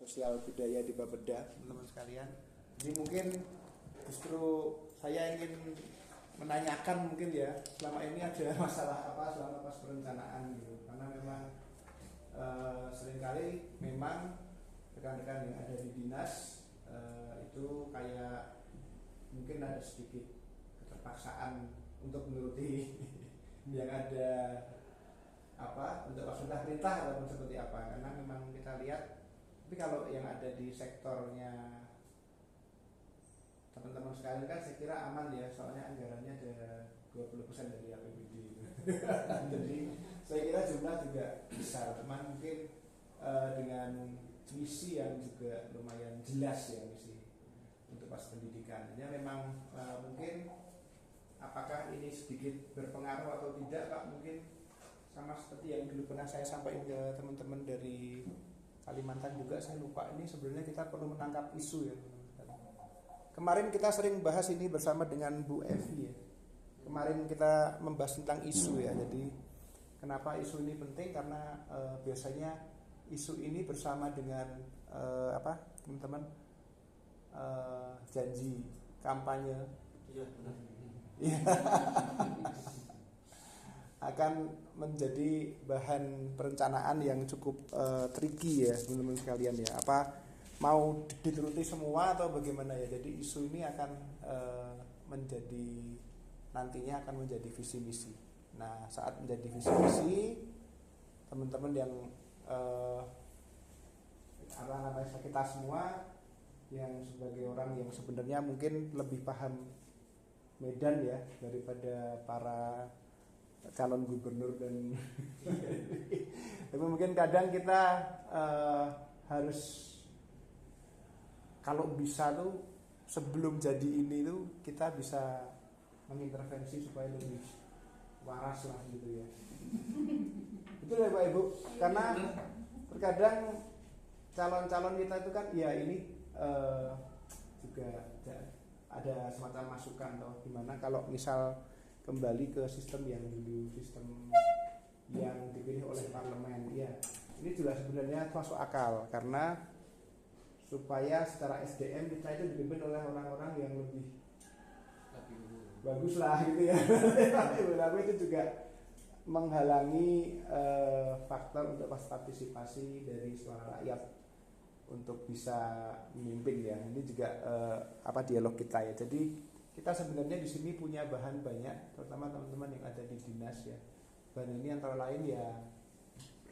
sosial budaya di Bapeda, teman-teman sekalian. Jadi mungkin justru saya ingin menanyakan mungkin ya, selama ini ada masalah apa selama pas perencanaan gitu, karena memang seringkali memang rekan-rekan yang ada di dinas itu kayak mungkin ada sedikit keterpaksaan untuk menuruti yang ada apa untuk maksudnya perintah ataupun seperti apa, karena memang kita lihat. Tapi kalau yang ada di sektornya teman-teman sekalian kan saya kira aman ya, soalnya anggarannya ada 20% dari APBD. Jadi saya kira jumlah juga besar, cuman mungkin dengan misi yang juga lumayan jelas ya, misi untuk pas pendidikan. Ya memang mungkin apakah ini sedikit berpengaruh atau tidak Pak, mungkin sama seperti yang dulu pernah saya sampaikan ke teman-teman dari Kalimantan juga, saya lupa, ini sebenarnya kita perlu menangkap isu ya. Kemarin kita sering bahas ini bersama dengan Bu Evi ya. Kemarin kita membahas tentang isu ya. Jadi kenapa isu ini penting, karena biasanya isu ini bersama dengan apa teman-teman, janji kampanye. Iya benar. Iya. Akan menjadi bahan perencanaan yang cukup tricky ya teman-teman sekalian ya. Apa mau dituruti semua atau bagaimana ya? Jadi isu ini akan menjadi nantinya akan menjadi visi misi. Nah saat menjadi visi misi, teman-teman yang apa namanya, kita semua yang sebagai orang yang sebenarnya mungkin lebih paham Medan ya daripada para calon gubernur dan tapi mungkin kadang kita harus kalau bisa tuh sebelum jadi ini tuh kita bisa mengintervensi supaya lebih waras lah gitu ya. Itu ya Pak Ibu, karena terkadang calon-calon kita itu kan ya ini juga ada semacam masukan atau gimana kalau misal kembali ke sistem yang dulu, sistem yang dipilih oleh parlemen ya, ini juga sebenarnya masuk akal, karena supaya secara SDM kita itu dipimpin oleh orang-orang yang lebih bagus lah gitu ya. Tapi itu juga menghalangi faktor untuk partisipasi dari suara rakyat untuk bisa memimpin ya. Ini juga apa dialog kita ya. Jadi kita sebenarnya di sini punya bahan banyak, terutama teman-teman yang ada di dinas ya. Bahan ini antara lain ya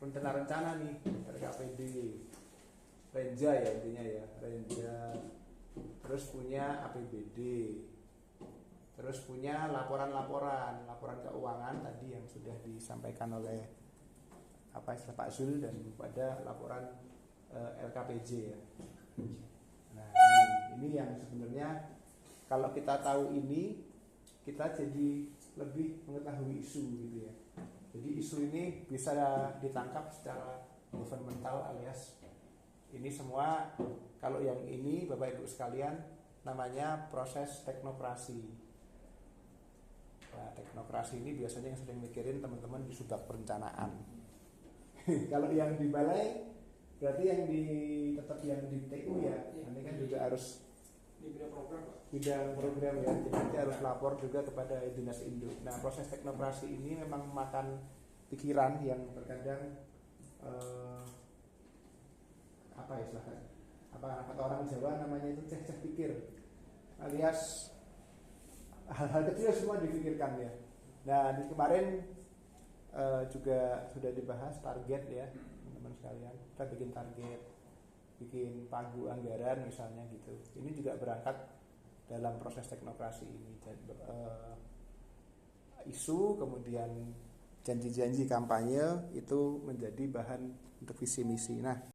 rencana-rencana nih, RKPD, Renja ya intinya ya, Renja. Terus punya APBD, terus punya laporan keuangan tadi yang sudah disampaikan oleh apa istilah Pak Zul, dan pada laporan LKPJ ya. Nah ini yang sebenarnya kalau kita tahu ini, kita jadi lebih mengetahui isu gitu ya. Jadi isu ini bisa ditangkap secara governmental, alias ini semua, kalau yang ini Bapak Ibu sekalian namanya proses teknokrasi. Nah, teknokrasi ini biasanya yang sering mikirin teman-teman di Subak perencanaan. Kalau yang di balai berarti yang di tetap yang di TU ya. Ini kan juga harus Di bidang program Pak. Bidang program ya, jadi nanti harus lapor juga kepada Dinas Induk. Nah proses teknokrasi ini memang memakan pikiran yang terkadang apa istilahnya, apa kata orang Jawa namanya itu ceh-ceh pikir, alias hal-hal kecil semua dipikirkan ya. Nah di kemarin juga sudah dibahas target ya teman-teman sekalian. Kita bikin target, bikin pagu anggaran misalnya gitu. Ini juga berangkat dalam proses teknokrasi ini. Isu kemudian janji-janji kampanye itu menjadi bahan untuk visi misi. Nah